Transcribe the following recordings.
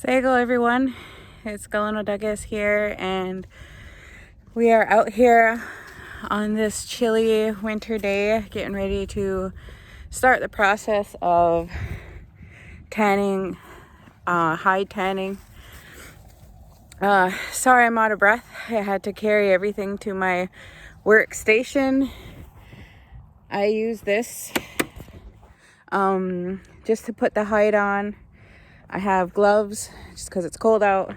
Sago everyone, it's Galeno Douglas here, and we are out here on this chilly winter day getting ready to start the process of tanning, hide tanning. Sorry I'm out of breath. I had to carry everything to my workstation. I use this just to put the hide on. I have gloves just because it's cold out,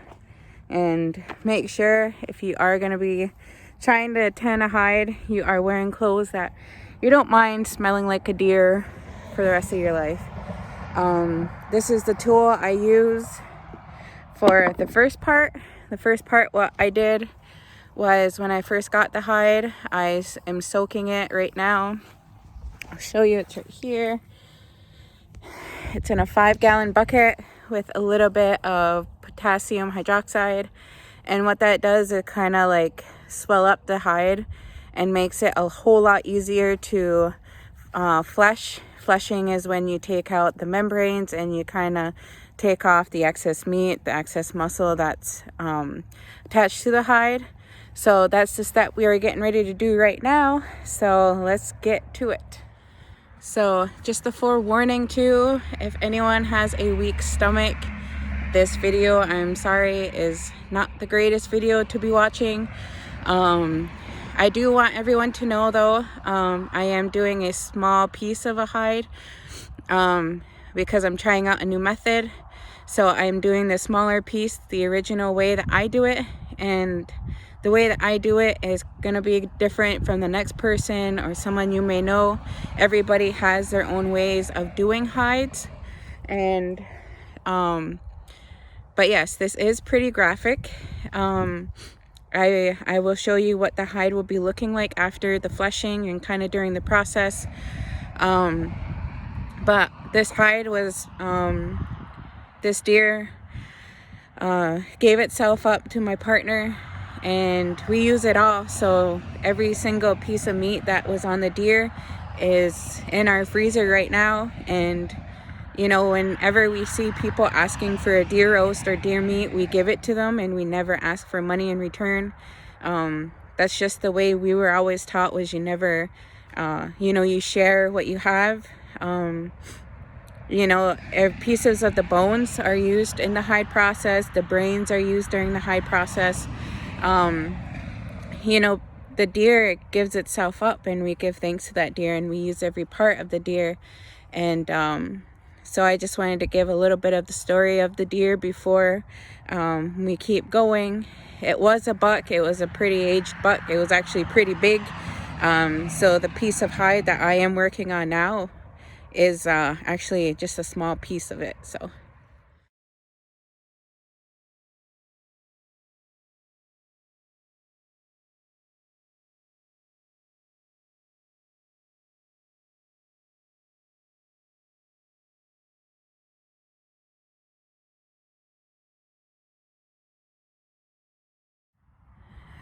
and make sure if you are going to be trying to tan a hide, you are wearing clothes that you don't mind smelling like a deer for the rest of your life. This is the tool I use for the first part. The first part, what I did was when I first got the hide, I am soaking it right now. I'll show you, it's right here. It's in a 5-gallon bucket with a little bit of potassium hydroxide, and what that does is kind of like swell up the hide and makes it a whole lot easier to flesh. Fleshing is when you take out the membranes and you kind of take off the excess meat, the excess muscle that's attached to the hide. So that's the step we are getting ready to do right now, so let's get to it. So just a forewarning too, if anyone has a weak stomach, this video, I'm sorry, is not the greatest video to be watching. I do want everyone to know though, I am doing a small piece of a hide because I'm trying out a new method. So I'm doing the smaller piece the original way that I do it, and the way that I do it is going to be different from the next person or someone you may know. Everybody has their own ways of doing hides. And but yes, this is pretty graphic. I will show you what the hide will be looking like after the fleshing and kind of during the process. But this hide was, this deer gave itself up to my partner, and we use it all. So every single piece of meat that was on the deer is in our freezer right now. And you know, whenever we see people asking for a deer roast or deer meat, we give it to them, and we never ask for money in return. That's just the way we were always taught, was you never, you share what you have. Pieces of the bones are used in the hide process. The brains are used during the hide process. The deer gives itself up, and we give thanks to that deer, and we use every part of the deer. And so I just wanted to give a little bit of the story of the deer before we keep going. It was a buck. It was a pretty aged buck. It was actually pretty big. So the piece of hide that I am working on now is actually just a small piece of it.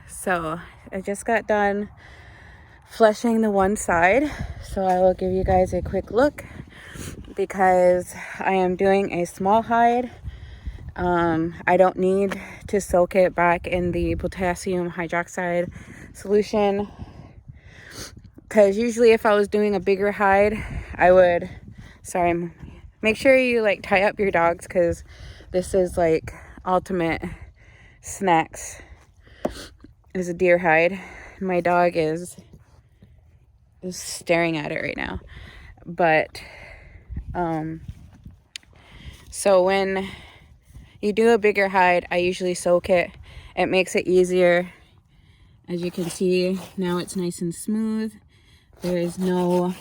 So I just got done fleshing the one side, so I will give you guys a quick look because I am doing a small hide. I don't need to soak it back in the potassium hydroxide solution, because usually if I was doing a bigger hide, I would, make sure you like tie up your dogs, because this is like ultimate snacks. Is a deer hide. My dog is staring at it right now. But so when you do a bigger hide, I usually soak it. It makes it easier. As you can see, now it's nice and smooth. There is no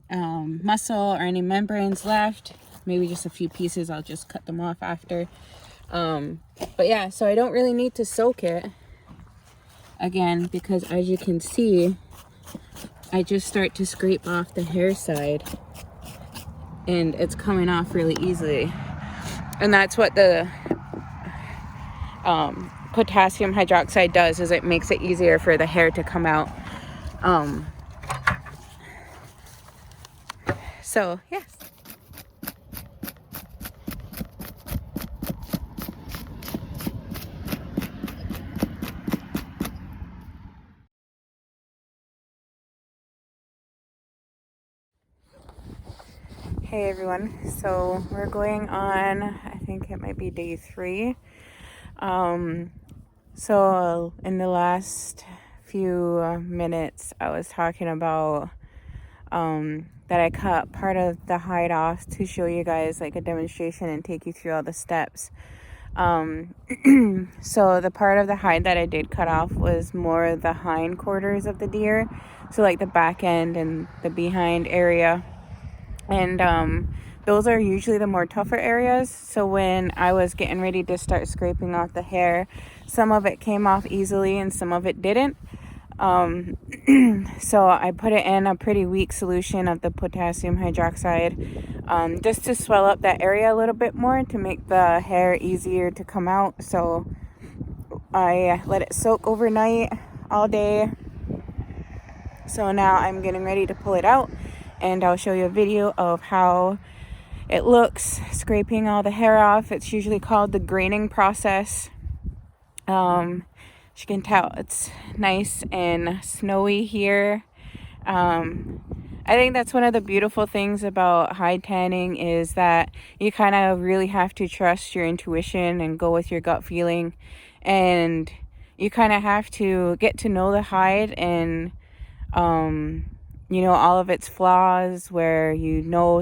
muscle or any membranes left. Maybe just a few pieces. I'll just cut them off after. But yeah, so I don't really need to soak it again, because as you can see, I just start to scrape off the hair side, and it's coming off really easily. And that's what the potassium hydroxide does, is it makes it easier for the hair to come out. So yes. Hey everyone, so we're going on, I think it might be day 3. So in the last few minutes I was talking about that I cut part of the hide off to show you guys like a demonstration and take you through all the steps. So the part of the hide that I did cut off was more the hind quarters of the deer, so like the back end and the behind area. And those are usually the more tougher areas. So when I was getting ready to start scraping off the hair, some of it came off easily and some of it didn't. So I put it in a pretty weak solution of the potassium hydroxide, just to swell up that area a little bit more to make the hair easier to come out. So I let it soak overnight all day. So now I'm getting ready to pull it out, and I'll show you a video of how it looks scraping all the hair off. It's usually called the graining process. As you can tell, it's nice and snowy here. I think that's one of the beautiful things about hide tanning is that you kind of really have to trust your intuition and go with your gut feeling, and you kind of have to get to know the hide and all of its flaws, where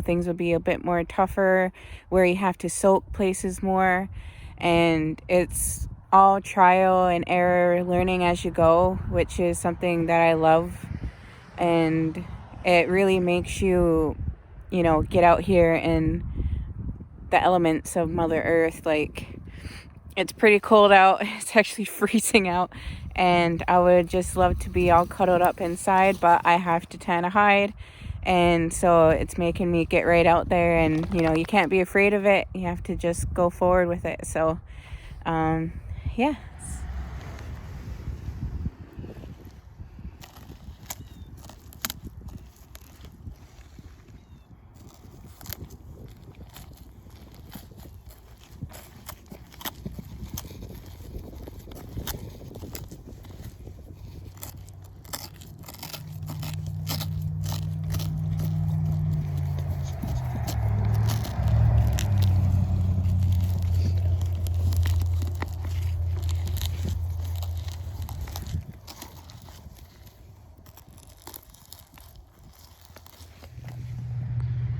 things will be a bit more tougher, where you have to soak places more, and it's all trial and error, learning as you go, which is something that I love. And it really makes you, get out here in the elements of Mother Earth. Like, it's pretty cold out. It's actually freezing out. And I would just love to be all cuddled up inside, but I have to tan a hide. And so it's making me get right out there. And, you can't be afraid of it. You have to just go forward with it. So, yeah.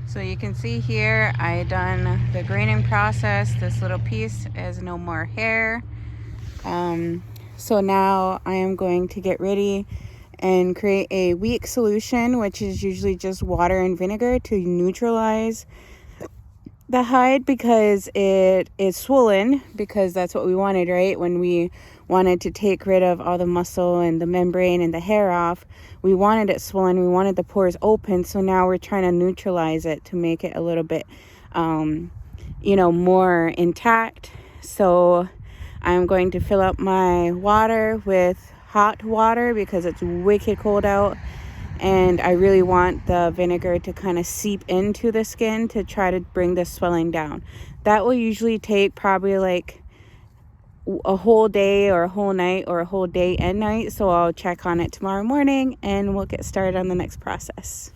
So you can see here, I done the graining process. This little piece is no more hair. So now I am going to get ready and create a weak solution, which is usually just water and vinegar, to neutralize the hide, because it is swollen, because that's what we wanted, right? When we wanted to take rid of all the muscle and the membrane and the hair off, we wanted it swollen, we wanted the pores open. So now we're trying to neutralize it to make it a little bit more intact. So I'm going to fill up my water with hot water because it's wicked cold out, and I really want the vinegar to kind of seep into the skin to try to bring the swelling down. That will usually take probably like a whole day or a whole night or a whole day and night. So I'll check on it tomorrow morning and we'll get started on the next process.